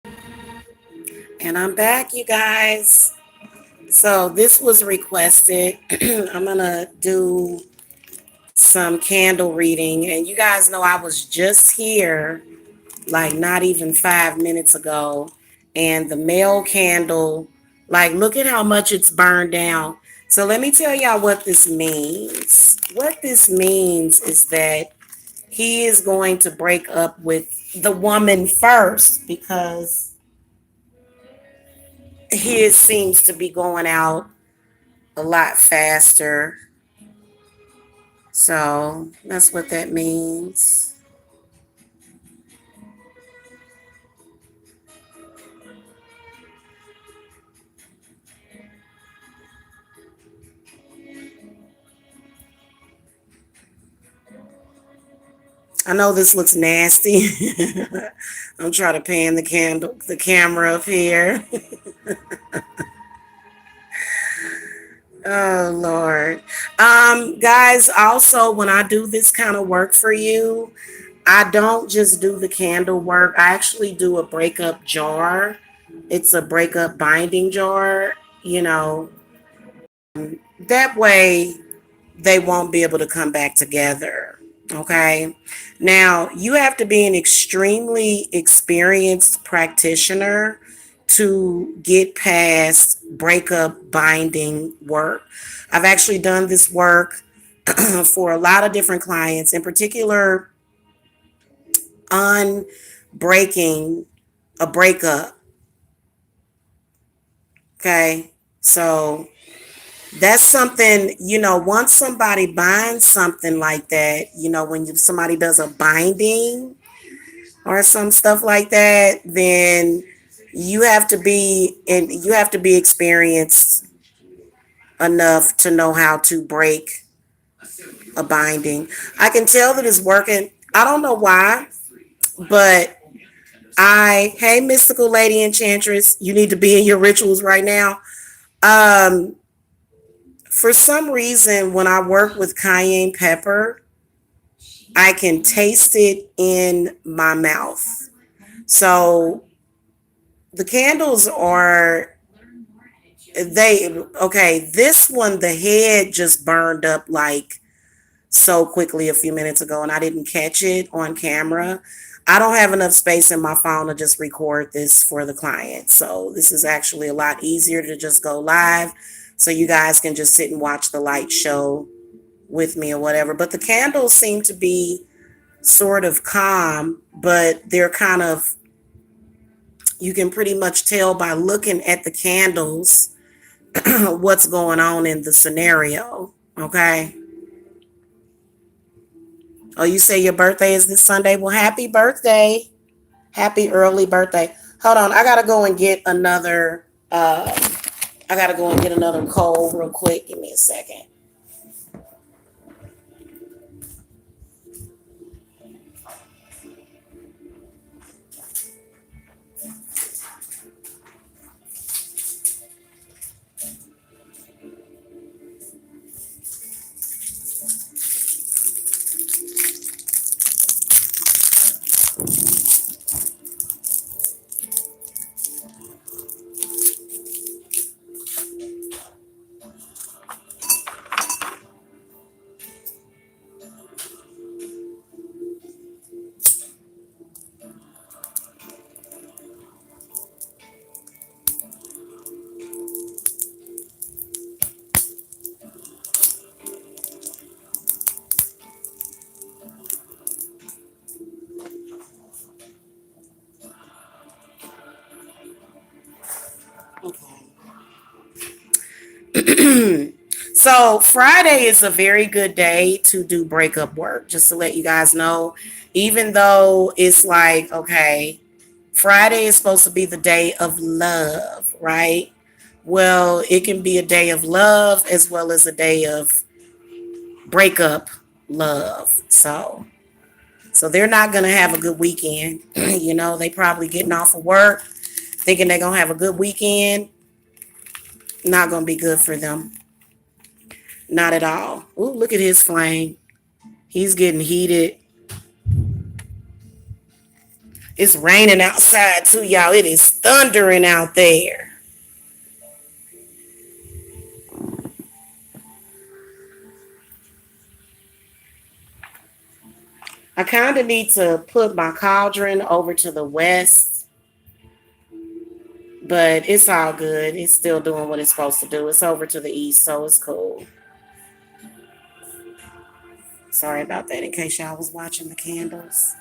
And I'm back, you guys. So this was requested. I'm gonna do some candle reading, and you guys know I was just here, like not even 5 minutes ago, and the male candle, like look at how much it's burned down. So let me tell y'all what this means. What this means is that he is going to break up with the woman first because his seems to be going out a lot faster. So that's what that means. I know this looks nasty. I'm trying to pan the camera up here. Oh Lord. Guys, also when I do this kind of work for you, I don't just do the candle work. I actually do a breakup jar. It's a breakup binding jar, you know. That way they won't be able to come back together. Okay. Now, you have to be an extremely experienced practitioner to get past breakup binding work. I've actually done this work for a lot of different clients, in particular on breaking a breakup. Okay. So that's something, once somebody binds something like that, when somebody does a binding or some stuff like that, then you have to be experienced enough to know how to break a binding. I can tell that it's working. I don't know why, but hey, mystical lady enchantress, you need to be in your rituals right now. Um, for some reason, when I work with cayenne pepper, I can taste it in my mouth. So the candles are okay, this one, the head just burned up like so quickly a few minutes ago and I didn't catch it on camera. I don't have enough space in my phone to just record this for the client. So this is actually a lot easier to just go live so you guys can just sit and watch the light show with me or whatever. But the candles seem to be sort of calm, but they're kind of, you can pretty much tell by looking at the candles what's going on in the scenario. Okay. Oh, you say your birthday is this Sunday? Well, happy birthday. Happy early birthday. Hold on. I gotta go and get another cold real quick. Give me a second. So Friday is a very good day to do breakup work, just to let you guys know. Even though it's like, okay, Friday is supposed to be the day of love, right? Well, it can be a day of love as well as a day of breakup love. So they're not gonna have a good weekend. They probably getting off of work, thinking they're gonna have a good weekend. Not gonna be good for them. Not at all. Ooh, look at his flame. He's getting heated. It's raining outside too, y'all. It is thundering out there. I kind of need to put my cauldron over to the west, but it's all good. It's still doing what it's supposed to do. It's over to the east, so it's cool. Sorry about that in case y'all was watching the candles.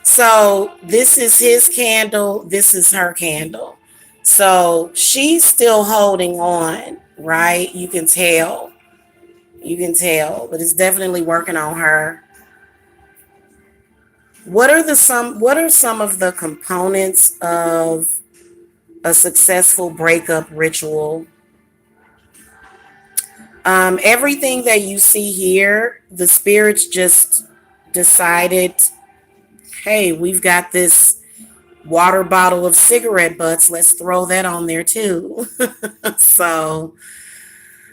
So this is his candle. This is her candle. So she's still holding on, right? You can tell. You can tell, but it's definitely working on her. What are some of the components of a successful breakup ritual? Everything that you see here, the spirits just decided, hey, we've got this water bottle of cigarette butts. Let's throw that on there too. So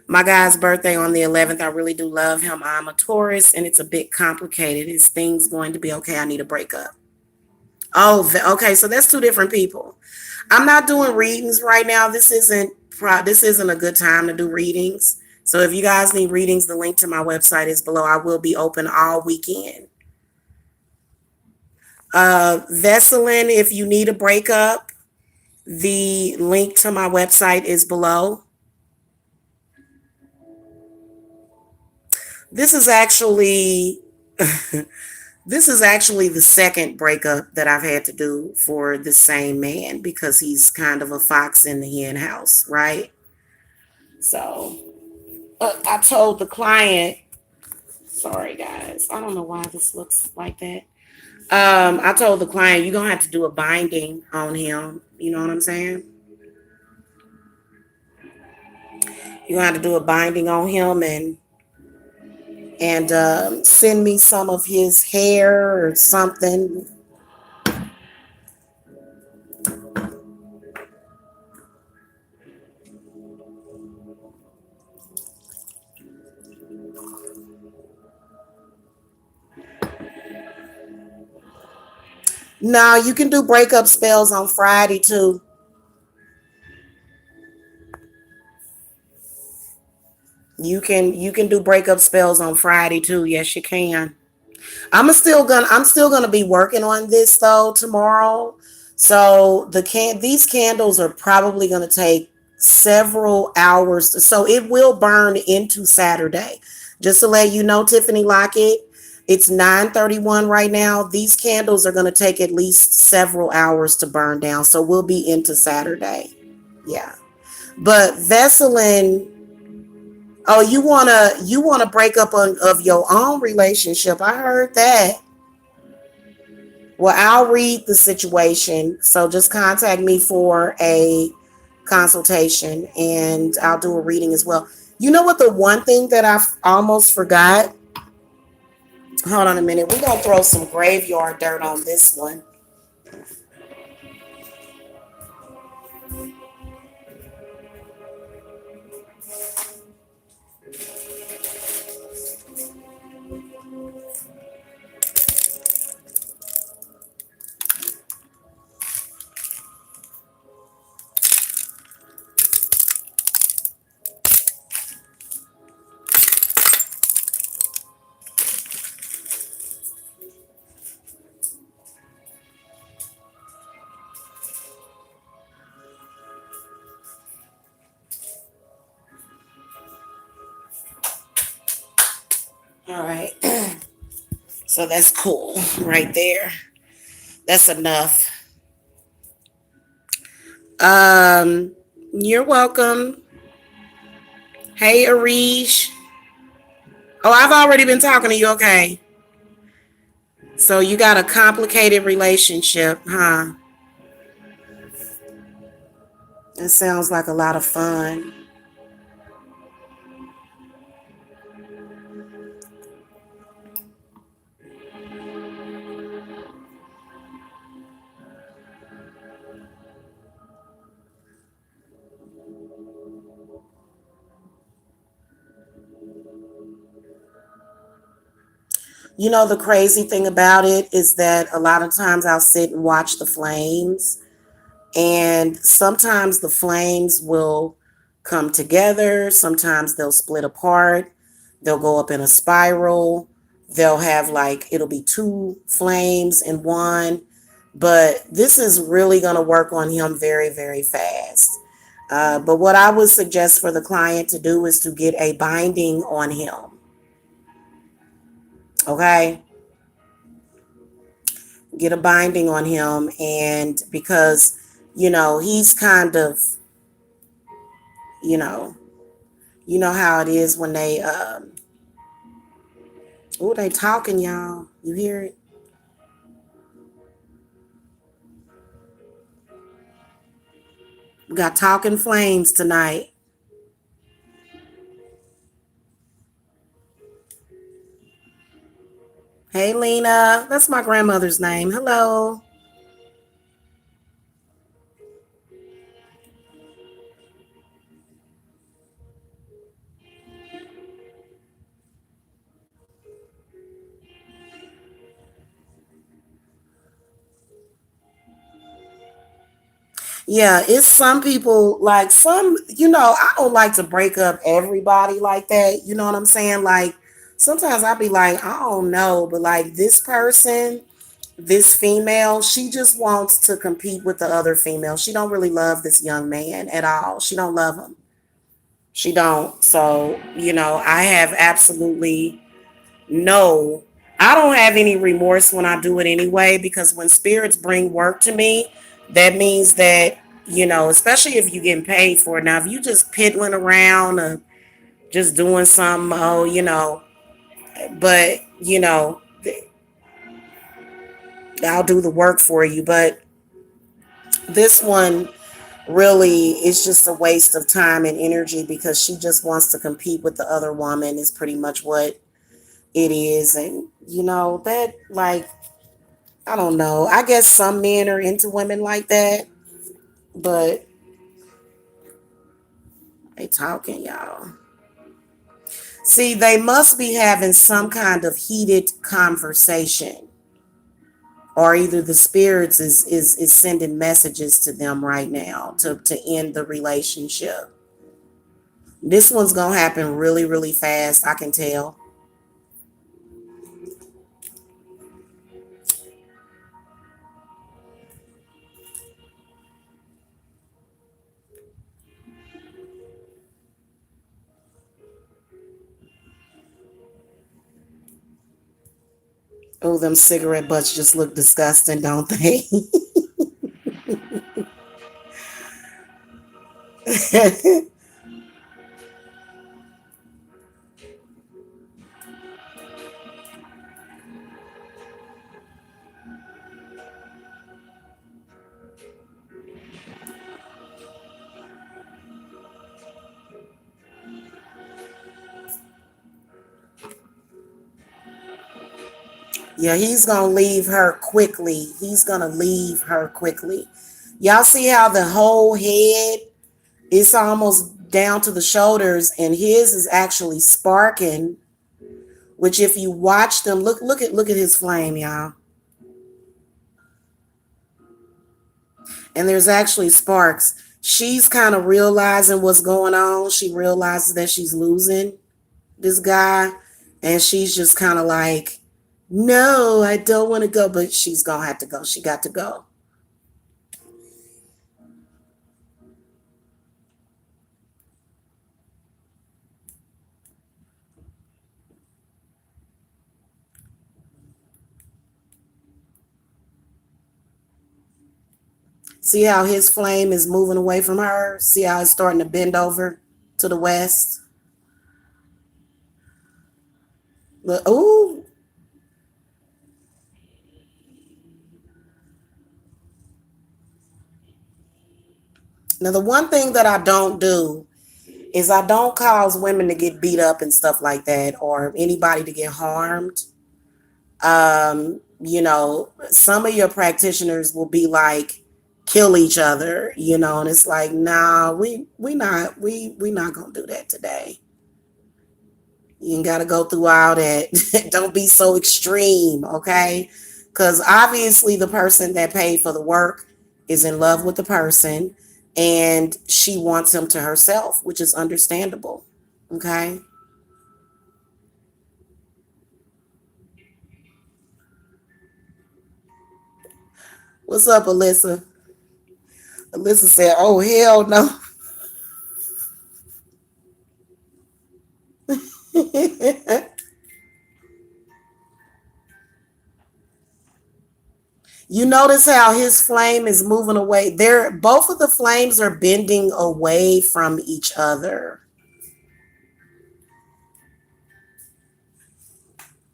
my guy's birthday on the 11th. I really do love him. I'm a Taurus and it's a bit complicated. Is things going to be okay? I need a breakup. Oh, okay. So that's two different people. I'm not doing readings right now. This isn't a good time to do readings. So if you guys need readings, the link to my website is below. I will be open all weekend. Vesselin, if you need a breakup, the link to my website is below. This is actually this is actually the second breakup that I've had to do for the same man because he's kind of a fox in the hen house, right? So I told the client, sorry guys, I don't know why this looks like that. I told the client you're gonna have to do a binding on him. You know what I'm saying? You're gonna have to do a binding on him and send me some of his hair or something. No, you can do breakup spells on Friday too. You can do breakup spells on Friday too. Yes, you can. I'm still gonna be working on this though tomorrow. So these candles are probably gonna take several hours. So it will burn into Saturday. Just to let you know, Tiffany Lockett, it's 9:31 right now. These candles are gonna take at least several hours to burn down. So we'll be into Saturday. Yeah. But Vesselin, oh, you wanna break up of your own relationship. I heard that. Well, I'll read the situation. So just contact me for a consultation and I'll do a reading as well. You know what? The one thing that I almost forgot? Hold on a minute. We're going to throw some graveyard dirt on this one. All right. So that's cool right there. That's enough. Um, you're welcome. Hey, Arish. Oh, I've already been talking to you. Okay. So you got a complicated relationship, huh? It sounds like a lot of fun. You know, the crazy thing about it is that a lot of times I'll sit and watch the flames, and sometimes the flames will come together, sometimes they'll split apart, they'll go up in a spiral, they'll have like, it'll be two flames in one. But this is really going to work on him very, very fast. But what I would suggest for the client to do is to get a binding on him. Okay? Get a binding on him. And because, he's kind of, you know, you know how it is when they talking, y'all. You hear it? We got talking flames tonight. Hey, Lena. That's my grandmother's name. Hello. Yeah, it's some people like I don't like to break up everybody like that. You know what I'm saying? Like sometimes I'll be like, I don't know, but like this person, this female, she just wants to compete with the other female. She don't really love this young man at all. She don't love him. She don't. So, I have absolutely no, I don't have any remorse when I do it anyway, because when spirits bring work to me, that means that, especially if you're getting paid for it. Now, if you just piddling around or just doing something, but, I'll do the work for you. But this one really is just a waste of time and energy because she just wants to compete with the other woman, is pretty much what it is. And, that like, I don't know. I guess some men are into women like that, but they talking, y'all. See, they must be having some kind of heated conversation, or either the spirits is sending messages to them right now to end the relationship. This one's gonna happen really, really fast. I can tell. Oh, them cigarette butts just look disgusting, don't they? Yeah, he's gonna leave her quickly. He's gonna leave her quickly. Y'all see how the whole head is almost down to the shoulders, and his is actually sparking. Which, if you watch them, look at his flame, y'all. And there's actually sparks. She's kind of realizing what's going on. She realizes that she's losing this guy, and she's just kind of like, "No, I don't want to go," but she's gonna have to go. She got to go. See how his flame is moving away from her? See how it's starting to bend over to the west? Look, ooh. Now, the one thing that I don't do is I don't cause women to get beat up and stuff like that, or anybody to get harmed. Some of your practitioners will be like, kill each other, and it's like, nah, we not gonna do that today. You ain't got to go through all that. Don't be so extreme, okay? Because obviously, the person that paid for the work is in love with the person and she wants him to herself, which is understandable, okay? What's up, Alyssa? Alyssa said, oh, hell no. You notice how his flame is moving away. They're both of the flames are bending away from each other.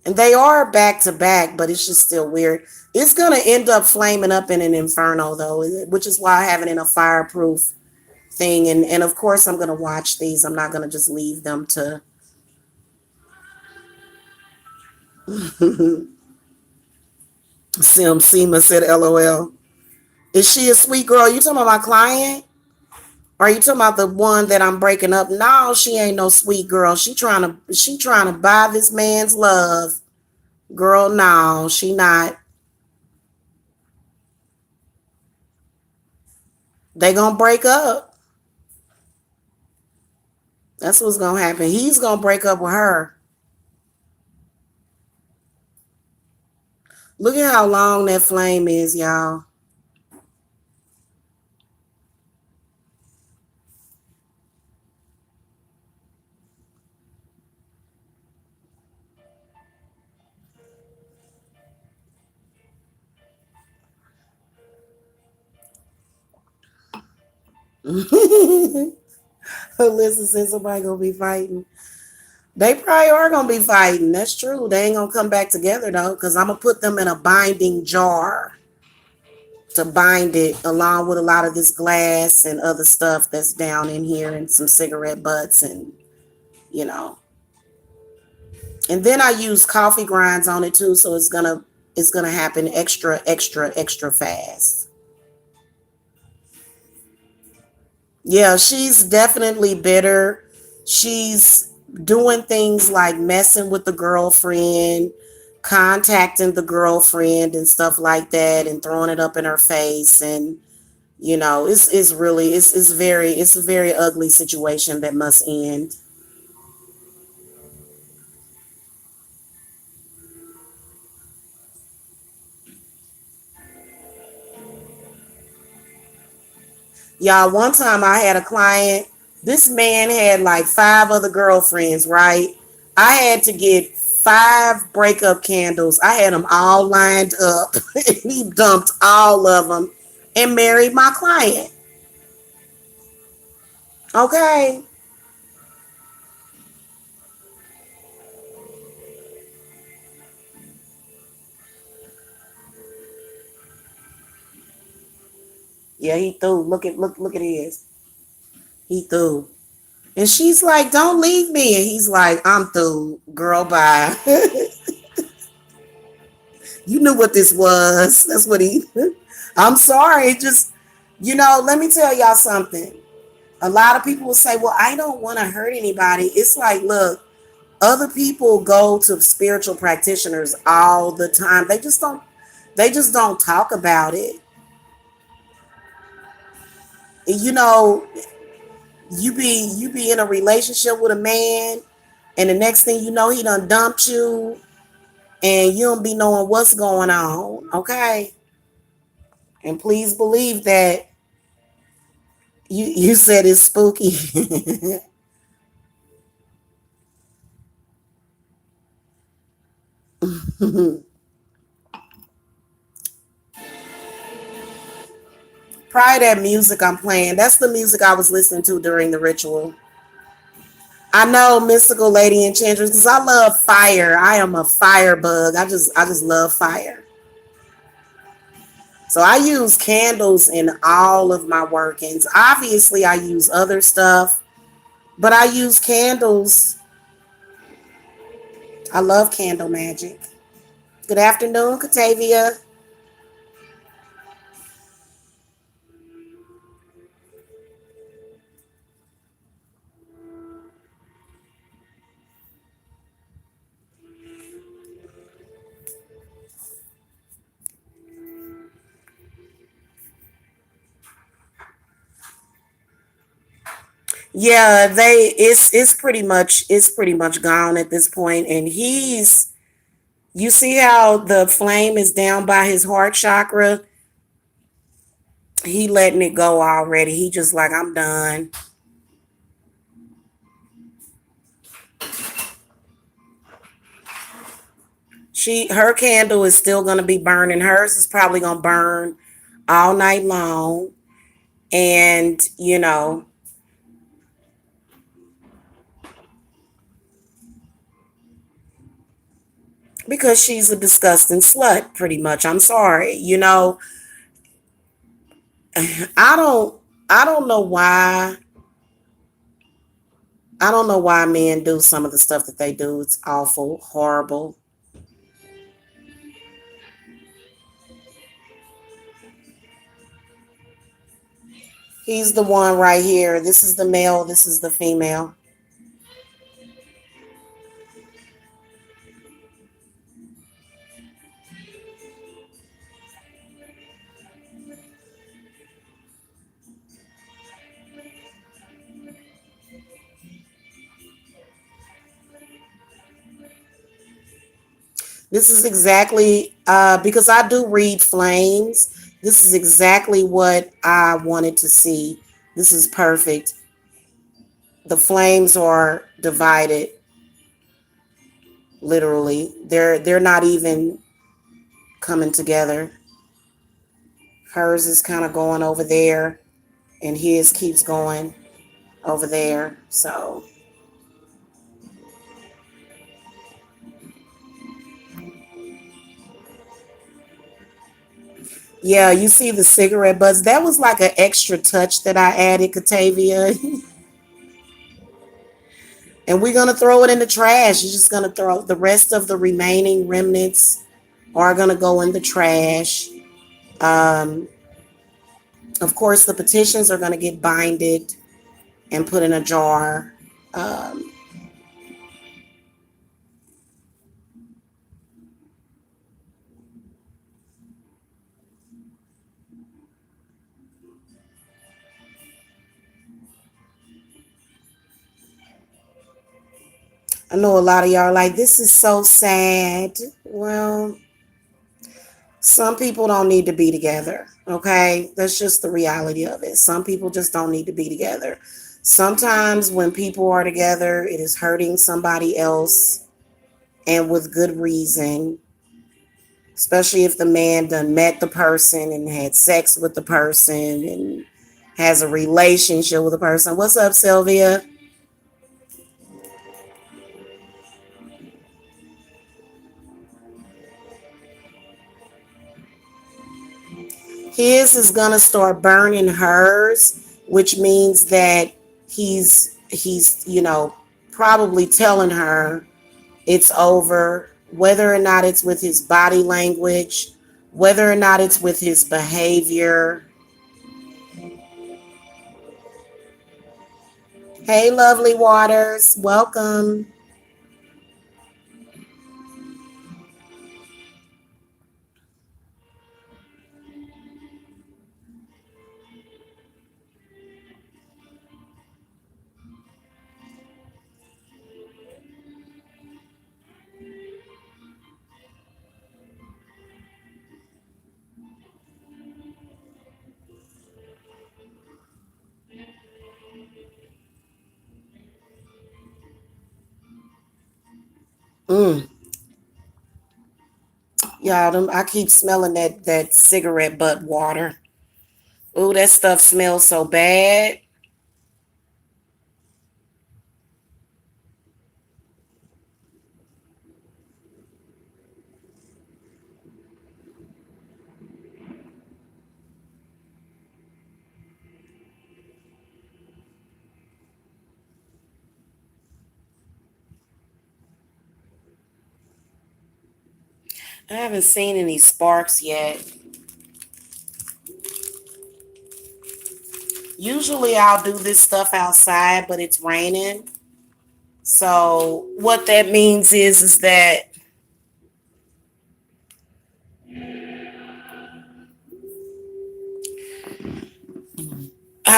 And they are back to back, but it's just still weird. It's gonna end up flaming up in an inferno though, which is why I have it in a fireproof thing. And of course I'm gonna watch these. I'm not gonna just leave them to Sim Sema said LOL. Is she a sweet girl? You talking about my client? Or are you talking about the one that I'm breaking up? No, she ain't no sweet girl. She trying to buy this man's love. Girl, no, she not. They gonna break up. That's what's gonna happen. He's gonna break up with her. Look at how long that flame is, y'all. Alyssa said somebody gonna be fighting. They probably are gonna be fighting. That's true. They ain't gonna come back together though, because I'm gonna put them in a binding jar to bind it along with a lot of this glass and other stuff that's down in here and some cigarette butts and you know. And then I use coffee grinds on it too, so it's gonna happen extra fast. Yeah, she's definitely bitter. She's doing things like messing with the girlfriend, contacting the girlfriend and stuff like that and throwing it up in her face and it's really it's a very ugly situation that must end. Y'all, one time I had a client, this man had like five other girlfriends, right? I had to get five breakup candles. I had them all lined up. He dumped all of them and married my client. Okay. Yeah, he threw. Look at his. He threw. And she's like, don't leave me. And he's like, I'm through. Girl, bye. You knew what this was. That's what he. I'm sorry. Just, let me tell y'all something. A lot of people will say, well, I don't want to hurt anybody. It's like, look, other people go to spiritual practitioners all the time. They just don't talk about it. You know, you be in a relationship with a man and the next thing you know he done dumped you and you don't be knowing what's going on. Okay. And please believe that you said it's spooky. Probably that music I'm playing. That's the music I was listening to during the ritual. I know mystical lady enchantress because I love fire. I am a fire bug. I just love fire. So I use candles in all of my workings. Obviously I use other stuff, but I use candles. I love candle magic. Good afternoon, Catavia. Yeah, it's pretty much gone at this point, and he's you see how the flame is down by his heart chakra. He letting it go already. He just like, I'm done. Her candle is still gonna be burning. Hers is probably gonna burn all night long. And because she's a disgusting slut, pretty much. I'm sorry. I don't I don't know why I don't know why men do some of the stuff that they do. It's awful, horrible. He's the one right here. This is the male, this is the female. This is exactly because I do read flames. This is exactly what I wanted to see. This is perfect. The flames are divided, literally. They're not even coming together. Hers is kind of going over there, and his keeps going over there. So yeah, you see the cigarette butts. That was like an extra touch that I added, Catavia. And we're gonna throw it in the trash. You're just gonna throw the rest of the remaining remnants are gonna go in the trash. Um, of course, the petitions are gonna get binded and put in a jar. Um, I know a lot of y'all are like, this is so sad. Well, some people don't need to be together. Okay, that's just the reality of it. Some people just don't need to be together. Sometimes when people are together, it is hurting somebody else, and with good reason, especially if the man done met the person and had sex with the person and has a relationship with the person. What's up, Sylvia? His is gonna start burning hers, which means that he's probably telling her it's over, whether or not it's with his body language, whether or not it's with his behavior. Hey, lovely waters, welcome. Mm. Y'all, I keep smelling that cigarette butt water. Ooh, that stuff smells so bad. I haven't seen any sparks yet. Usually I'll do this stuff outside, but it's raining. So what that means is that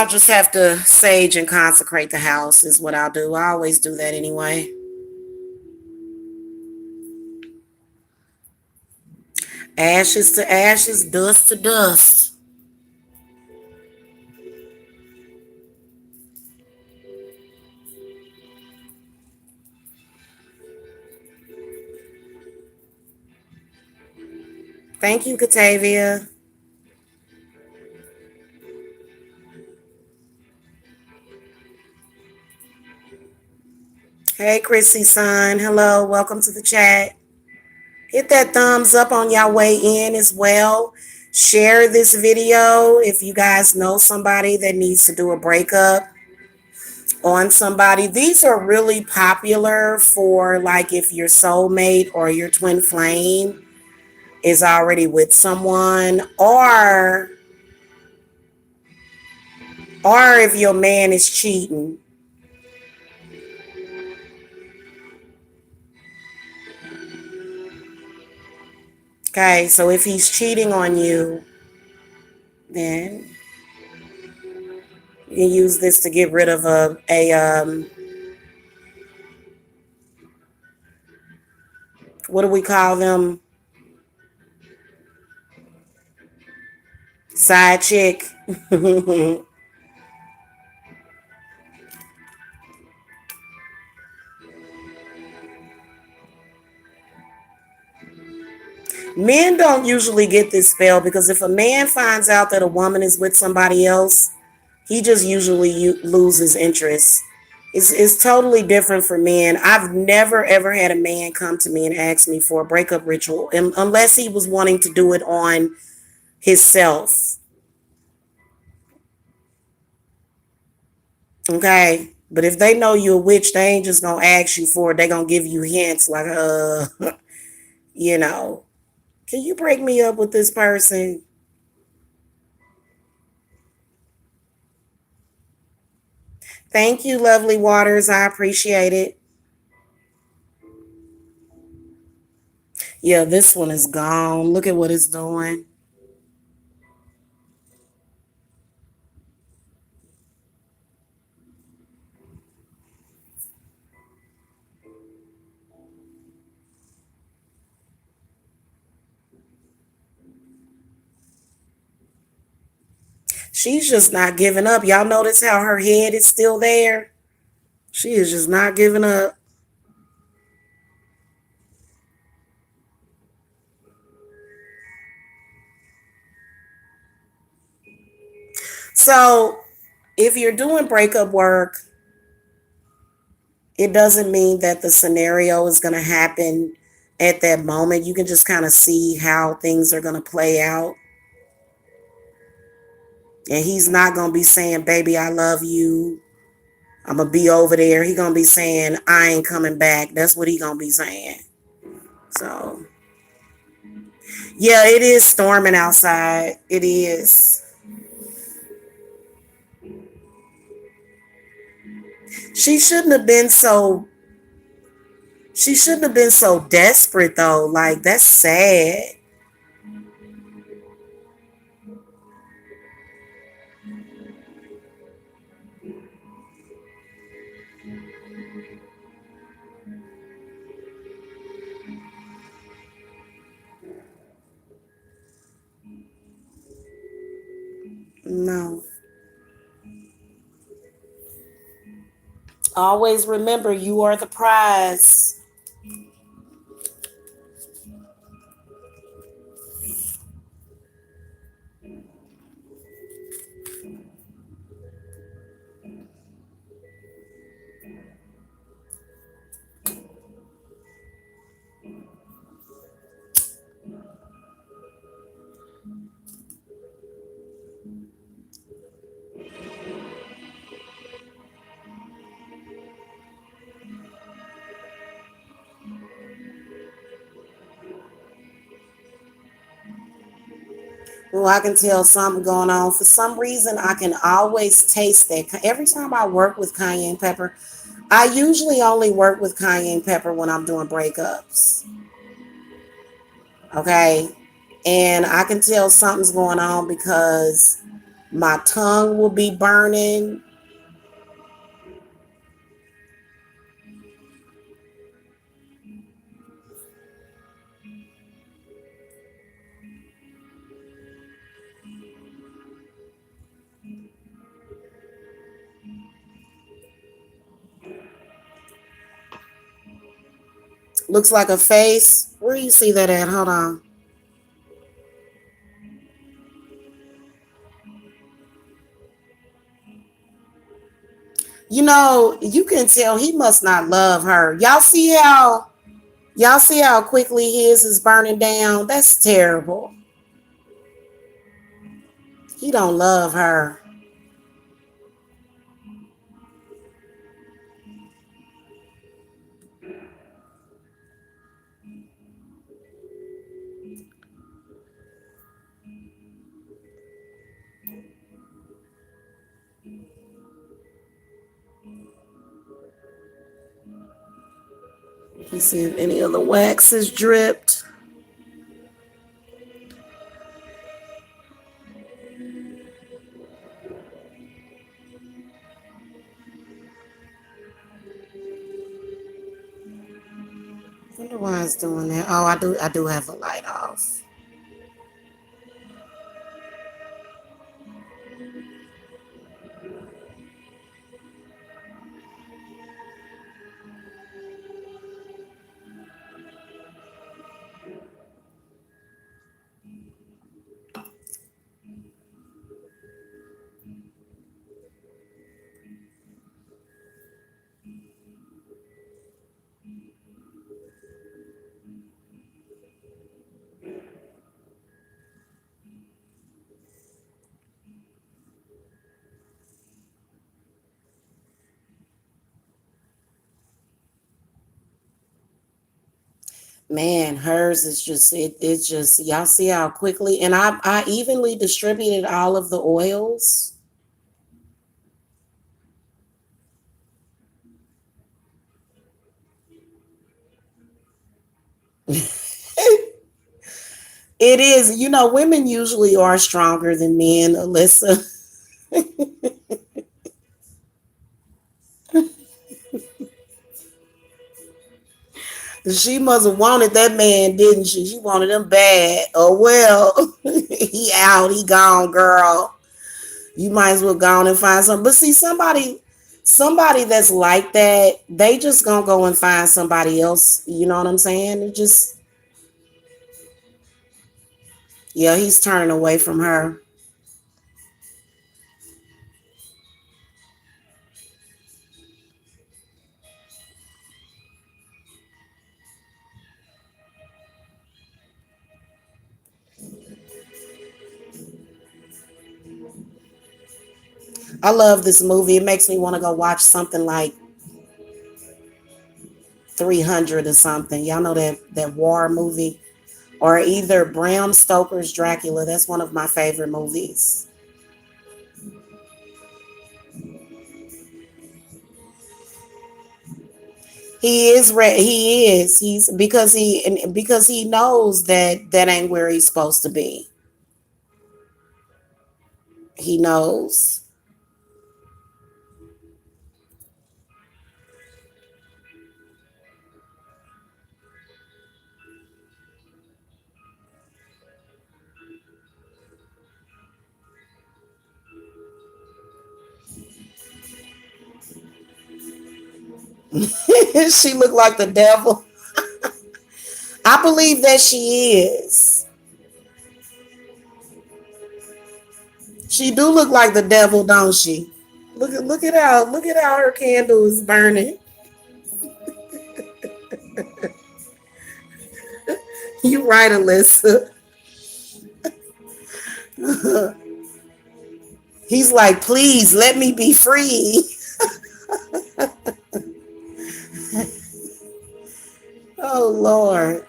I'll just have to sage and consecrate the house is what I'll do. I always do that anyway. Ashes to ashes, dust to dust. Thank you, Catavia. Hey, Chrissy son. Hello. Welcome to the chat. Hit that thumbs up on your way in as well. Share this video if you guys know somebody that needs to do a breakup on somebody. These are really popular for like if your soulmate or your twin flame is already with someone or if your man is cheating. Okay, so if he's cheating on you, then you can use this to get rid of a what do we call them? Side chick. Men don't usually get this spell because if a man finds out that a woman is with somebody else, he just usually loses interest. It's totally different for men. I've never ever had a man come to me and ask me for a breakup ritual unless he was wanting to do it on himself. Okay. But if they know you're a witch, they ain't just gonna ask you for it. They gonna give you hints like, you know, can you break me up with this person? Thank you, lovely waters. I appreciate it. Yeah, this one is gone. Look at what it's doing. She's just not giving up. Y'all notice how her head is still there? She is just not giving up. So, if you're doing breakup work, it doesn't mean that the scenario is going to happen at that moment. You can just kind of see how things are going to play out. And he's not going to be saying, baby, I love you. I'm going to be over there. He's going to be saying, I ain't coming back. That's what he's going to be saying. So, yeah, it is storming outside. It is. She shouldn't have been so she shouldn't have been so desperate though. Like that's sad. No. Always remember you are the prize. Well, I can tell something going on. For some reason, I can always taste that. Every time I work with cayenne pepper, I usually only work with cayenne pepper when I'm doing breakups. Okay. And I can tell something's going on because My tongue will be burning. Looks like a face. Where do you see that at? Hold on. You know, you can tell he must not love her. Y'all see how quickly his is burning down? That's terrible. He don't love her. Let me see if any of the wax is dripped. I wonder why it's doing that. Oh, I do have the light off. Man, hers is just it's just y'all see how quickly, and I evenly distributed all of the oils. It is, women usually are stronger than men, Alyssa. She must have wanted that man, didn't she? She wanted him bad. Oh well, he out, he gone, girl. You might as well go on and find something. But see, somebody that's like that, they just gonna go and find somebody else. You know what I'm saying? It just, yeah, he's turning away from her. I love this movie. It makes me want to go watch something like 300 or something. Y'all know that war movie, or either Bram Stoker's Dracula. That's one of my favorite movies. He is. He's because he knows that that ain't where he's supposed to be. He knows. She looked like the devil. I believe that she is. She do look like the devil, don't she? Look at how her candle is burning. You right, Alyssa. He's like, please let me be free. Oh Lord.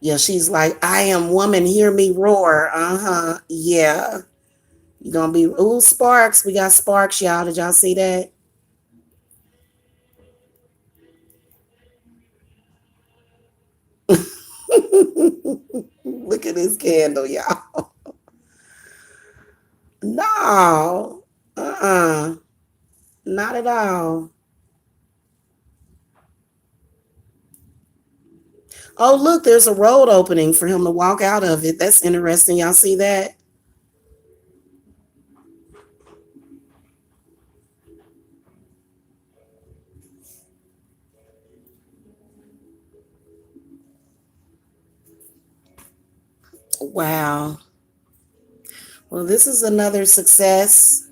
Yeah, she's like, I am woman, hear me roar. Uh-huh. Yeah. You gonna be ooh sparks. We got sparks, y'all. Did y'all see that? Look at this candle, y'all. No. Uh-uh. Not at all. Oh, look, there's a road opening for him to walk out of it. That's interesting. Y'all see that? Wow. Well, this is another success.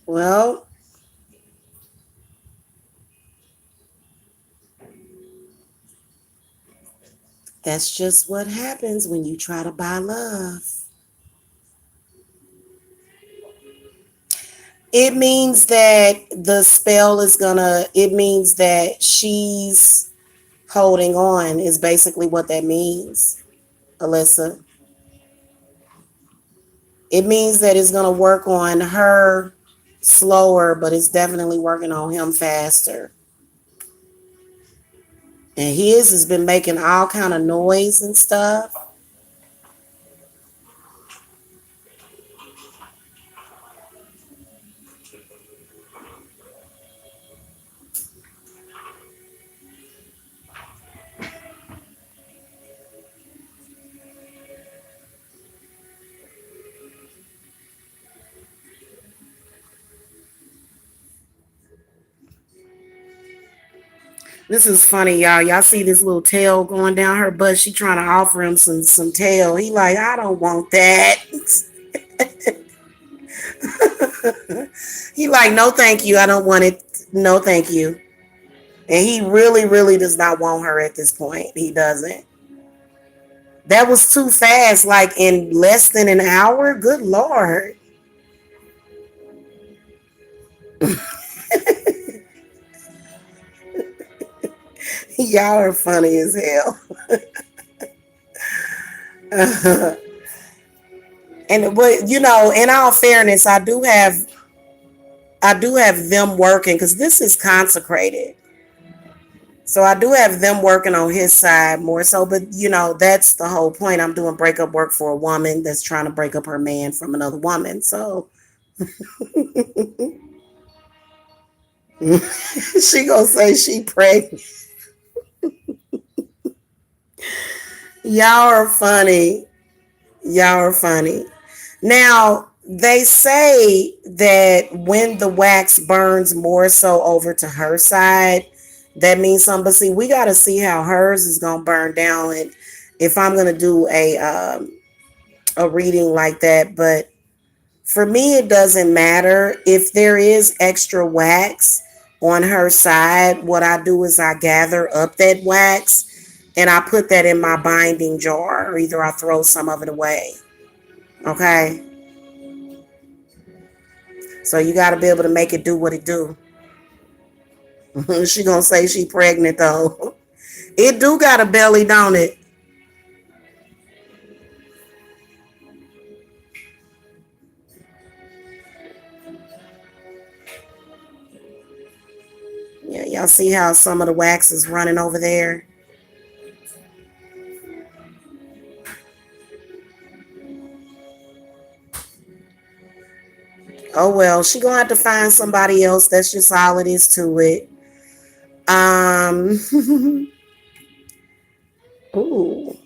Well, that's just what happens when you try to buy love. It means that the spell is gonna, it means that she's holding on, is basically what that means, Alyssa. It means that it's gonna work on her slower, but it's definitely working on him faster. And his has been making all kind of noise and stuff. This is funny, y'all. Y'all see this little tail going down her butt. She trying to offer him some tail. He like, I don't want that. He like, no, thank you. I don't want it. No, thank you. And he really, really does not want her at this point. He doesn't. That was too fast. Like in less than an hour. Good Lord. Y'all are funny as hell. And but in all fairness, I do have them working because this is consecrated. So I do have them working on his side more so, but that's the whole point. I'm doing breakup work for a woman that's trying to break up her man from another woman. So she gonna say she pregnant. Y'all are funny. Y'all are funny. Now, they say that when the wax burns more so over to her side, that means something. But see, we got to see how hers is going to burn down and if I'm going to do a reading like that. But for me, it doesn't matter. If there is extra wax on her side, what I do is I gather up that wax and I put that in my binding jar or either I throw some of it away. Okay. So you got to be able to make it do what it do. She gonna say she pregnant though. It do got a belly, don't it? Yeah, y'all see how some of the wax is running over there? Oh well, she gonna have to find somebody else. That's just all it is to it. Ooh,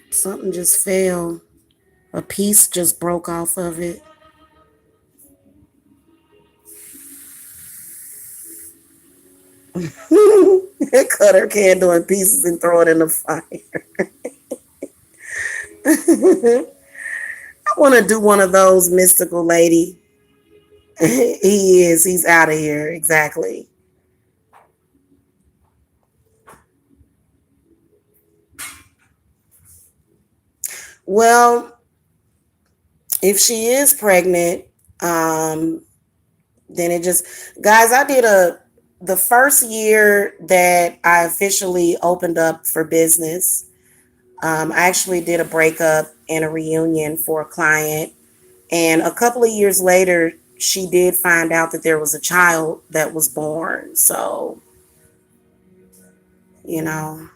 something just fell. A piece just broke off of it. Cut her candle in pieces and throw it in the fire. I want to do one of those, mystical lady. He is. He's out of here. Exactly. Well, if she is pregnant, um, then it just, guys, I did the first year that I officially opened up for business. I actually did a breakup and a reunion for a client. And a couple of years later, she did find out that there was a child that was born. So, you know,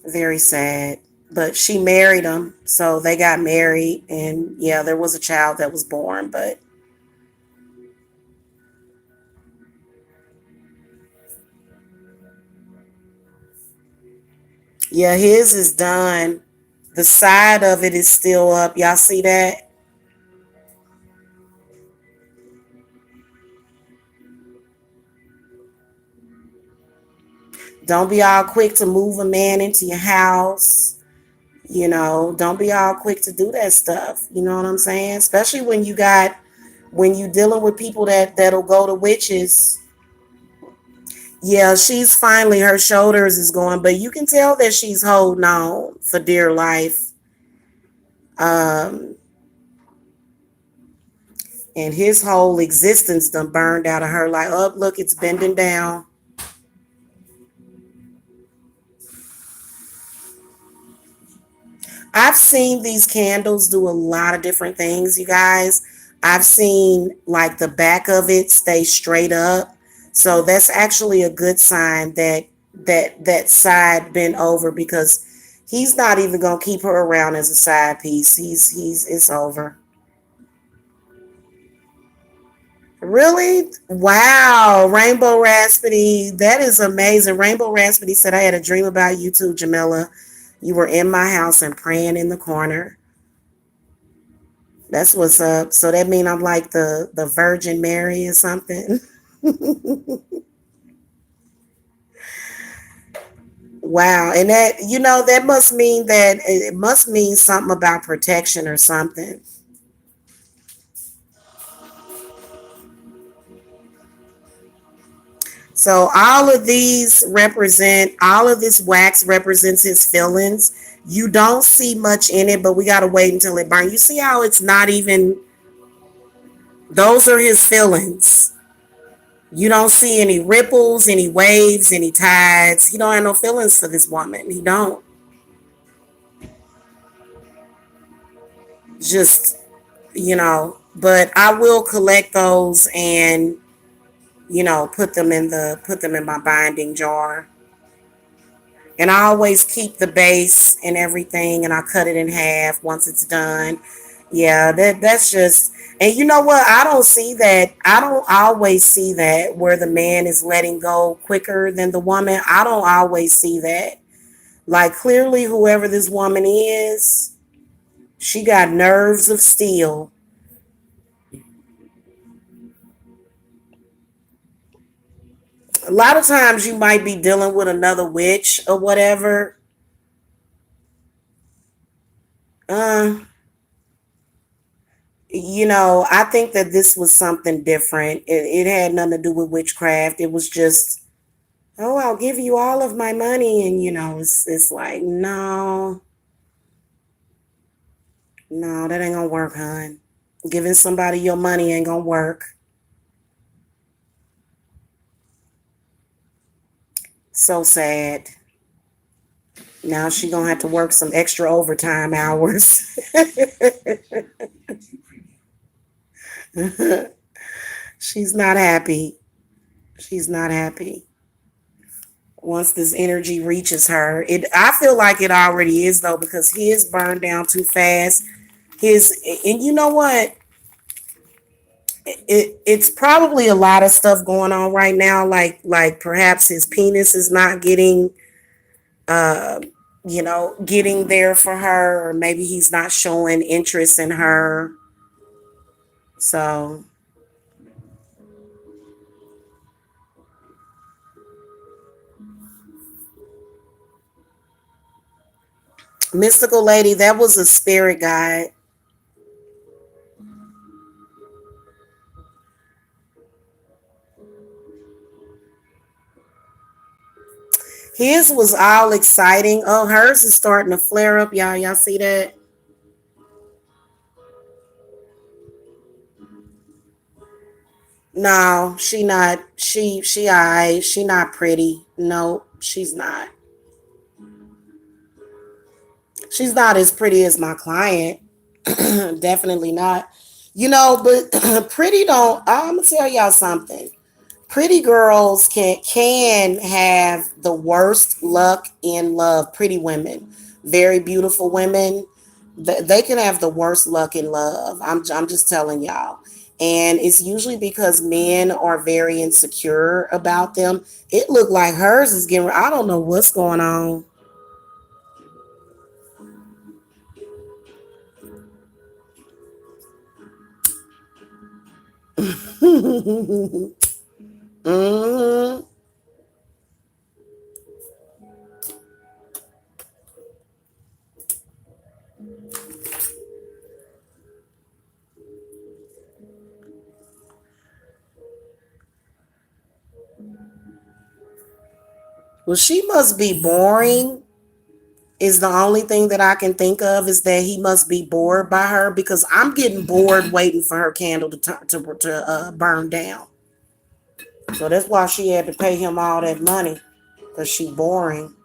very sad. But she married him. So they got married. And yeah, there was a child that was born. But yeah, his is done. The side of it is still up. Y'all see that? Don't be all quick to move a man into your house. Don't be all quick to do that stuff. You know what I'm saying? Especially when you dealing with people that'll go to witches. Yeah, she's finally, her shoulders is going, but you can tell that she's holding on for dear life. Um, and his whole existence done burned out of her. Like, oh, look, it's bending down. I've seen these candles do a lot of different things, you guys. I've seen like the back of it stay straight up. So that's actually a good sign that that side bent over, because he's not even gonna keep her around as a side piece. He's it's over. Really? Wow. Rainbow Raspity. That is amazing. Rainbow Raspity said, I had a dream about you too, Jamila. You were in my house and praying in the corner. That's what's up. So that mean I'm like the Virgin Mary or something. Wow. And that, that must mean that it must mean something about protection or something. So all of this wax represents his feelings. You don't see much in it, but we got to wait until it burns. You see how it's not even, those are his feelings. You don't see any ripples, any waves, any tides. He don't have no feelings for this woman. He don't. Just, but I will collect those and, put them in my binding jar. And I always keep the base and everything, and I cut it in half once it's done. Yeah, that's just, and you know what? I don't see that. I don't always see that where the man is letting go quicker than the woman. I don't always see that. Like, clearly, whoever this woman is, she got nerves of steel. A lot of times you might be dealing with another witch or whatever. Uh, I think that this was something different. It had nothing to do with witchcraft. It was just, oh, I'll give you all of my money. And, it's like, no, no, that ain't gonna work, hon. Giving somebody your money ain't gonna work. So sad. Now she gonna have to work some extra overtime hours. She's not happy. She's not happy. Once this energy reaches her, I feel like it already is though, because his burned down too fast. His and you know what? It's probably a lot of stuff going on right now. Like perhaps his penis is not getting uh getting there for her, or maybe he's not showing interest in her. So Mystical lady, that was a spirit guide. His was all exciting. Oh, hers is starting to flare up, y'all. Y'all see that? No, she not. She alright. She not pretty. No, she's not. She's not as pretty as my client. Definitely not. But pretty don't. I'm gonna tell y'all something. Pretty girls can have the worst luck in love. Pretty women, very beautiful women, they can have the worst luck in love. I'm just telling y'all. And it's usually because men are very insecure about them. It looked like hers is getting, I don't know what's going on. Hmm. Well, she must be boring is the only thing that I can think of, is that he must be bored by her, because I'm getting bored waiting for her candle to burn down. So that's why she had to pay him all that money, because she boring.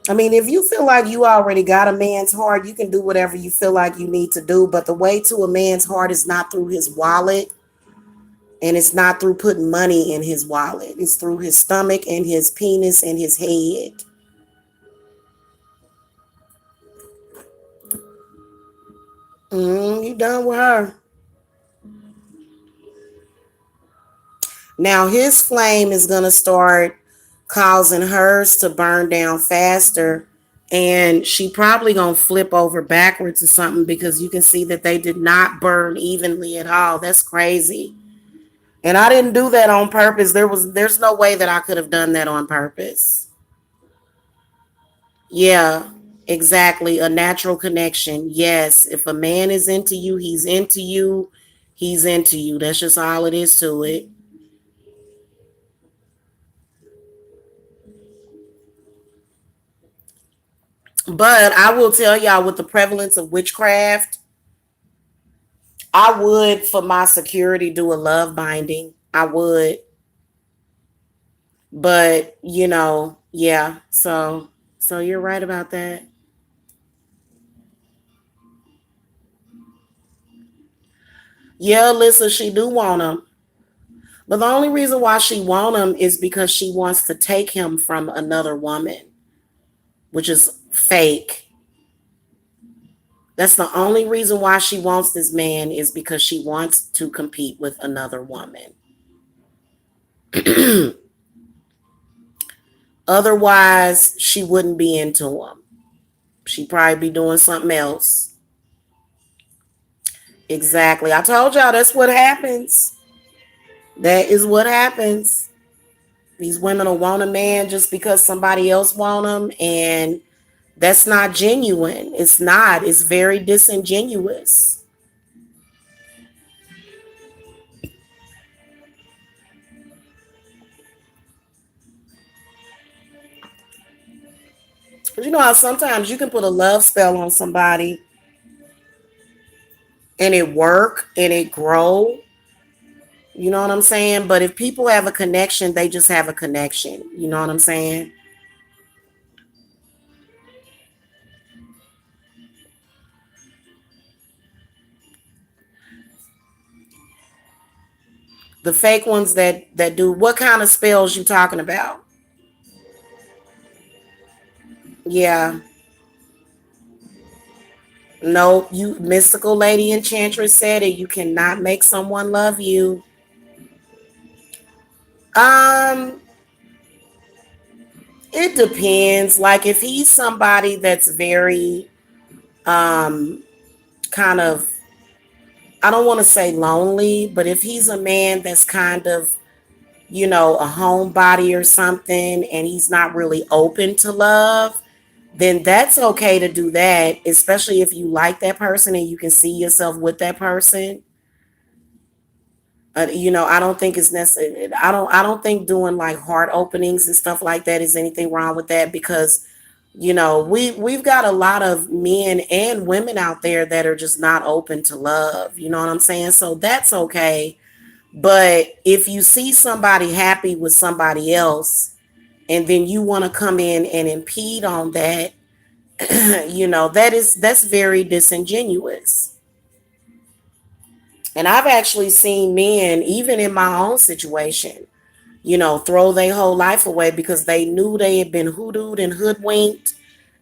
I mean, if you feel like you already got a man's heart, you can do whatever you feel like you need to do. But the way to a man's heart is not through his wallet, and it's not through putting money in his wallet. It's through his stomach and his penis and his head. You done with her. Now his flame is going to start causing hers to burn down faster. And she probably going to flip over backwards or something, because you can see that they did not burn evenly at all. That's crazy. And I didn't do that on purpose. There's no way that I could have done that on purpose. Yeah, exactly. A natural connection. Yes. If a man is into you, he's into you. He's into you. That's just all it is to it. But I will tell y'all, with the prevalence of witchcraft, I would, for my security, do a love binding. I would. But, yeah. So you're right about that. Yeah, Alyssa, she do want him. But the only reason why she want him is because she wants to take him from another woman, which is fake. That's the only reason why she wants this man, is because she wants to compete with another woman. Otherwise, she wouldn't be into him. She'd probably be doing something else. Exactly. I told y'all that's what happens. That is what happens. These women will want a man just because somebody else want him, and that's not genuine. It's not. It's very disingenuous. But you know how sometimes you can put a love spell on somebody and it work and it grow. You know what I'm saying? But if people have a connection, they just have a connection. You know what I'm saying? The fake ones that do, what kind of spells you talking about? Yeah. No, you mystical lady enchantress said it. You cannot make someone love you. Um, It depends. Like if he's somebody that's very um kind of, I don't want to say lonely, but if he's a man that's kind of, a homebody or something and he's not really open to love, then that's okay to do that, especially if you like that person and you can see yourself with that person. I don't think it's necessary. I don't think doing like heart openings and stuff like that is anything wrong with that, because we've got a lot of men and women out there that are just not open to love. You know what I'm saying? So that's okay. But if you see somebody happy with somebody else and then you want to come in and impede on that, that's very disingenuous. And I've actually seen men, even in my own situation, throw their whole life away because they knew they had been hoodooed and hoodwinked,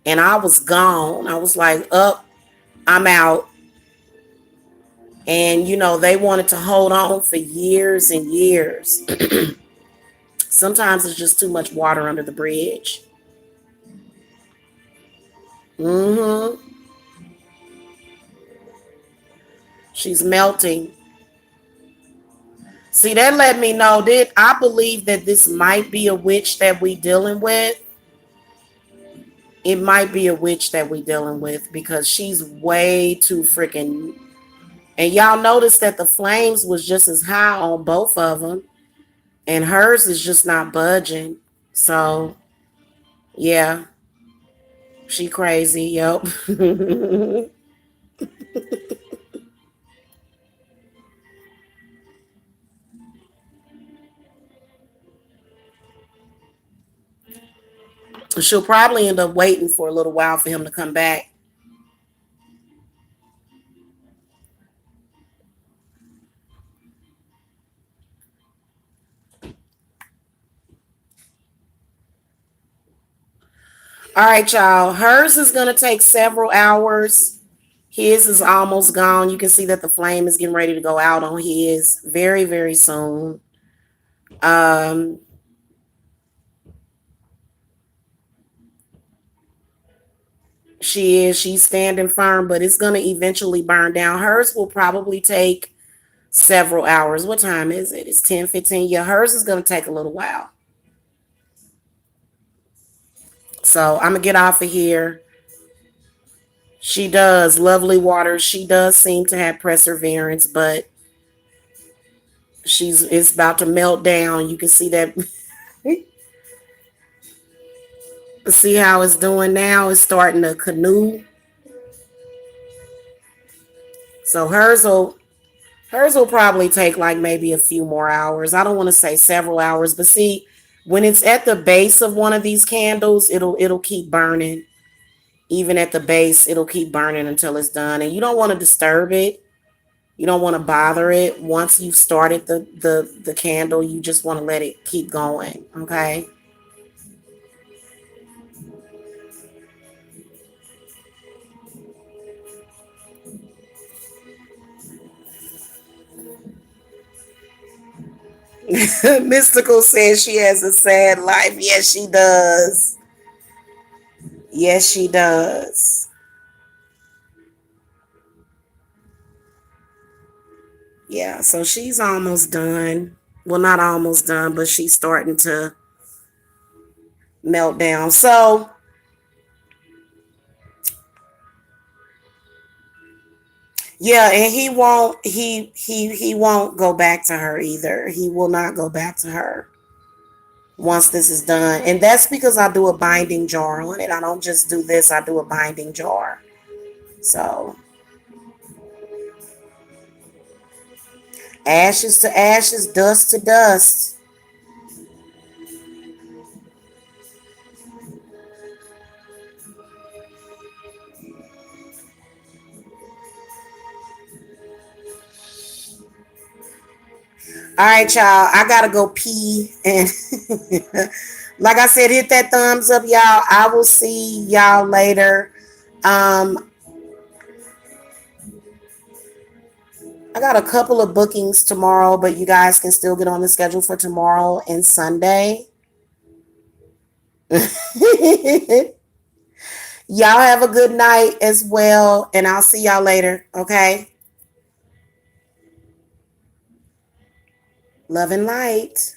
and I was gone. I was like, up, I'm out. And, they wanted to hold on for years and years. Sometimes it's just too much water under the bridge. Mm-hmm. She's melting. See, that let me know that I believe that this might be a witch that we dealing with. It might be a witch that we dealing with because she's way too freaking. And y'all notice that the flames was just as high on both of them, and hers is just not budging. So yeah, she crazy. Yep. She'll probably end up waiting for a little while for him to come back. All right, y'all. Hers is gonna take several hours. His is almost gone. You can see that the flame is getting ready to go out on his very, very soon. Um, she's standing firm, but it's gonna eventually burn down. Hers will probably take several hours. What time is it? It's 10:15. Yeah, hers is gonna take a little while. So I'm gonna get off of here. She does lovely water. She does seem to have perseverance, but it's about to melt down. You can see that. See how it's doing now? It's starting to canoe. So hers will probably take like maybe a few more hours. I don't want to say several hours, but see, when it's at the base of one of these candles, it'll keep burning. Even at the base, it'll keep burning until it's done. And you don't want to disturb it. You don't want to bother it. Once you've started the candle, you just want to let it keep going. Okay. Mystical says she has a sad life. Yes, she does. Yes, she does. Yeah, so she's almost done. Well, not almost done, but she's starting to melt down. So, yeah, and he won't go back to her either. He will not go back to her once this is done. And that's because I do a binding jar on it. I don't just do this, I do a binding jar. So, ashes to ashes, dust to dust. All right, y'all. I gotta go pee, and like I said, hit that thumbs up, y'all. I will see y'all later. Um, I got a couple of bookings tomorrow, but you guys can still get on the schedule for tomorrow and Sunday. Y'all have a good night as well, and I'll see y'all later. Okay. Love and light.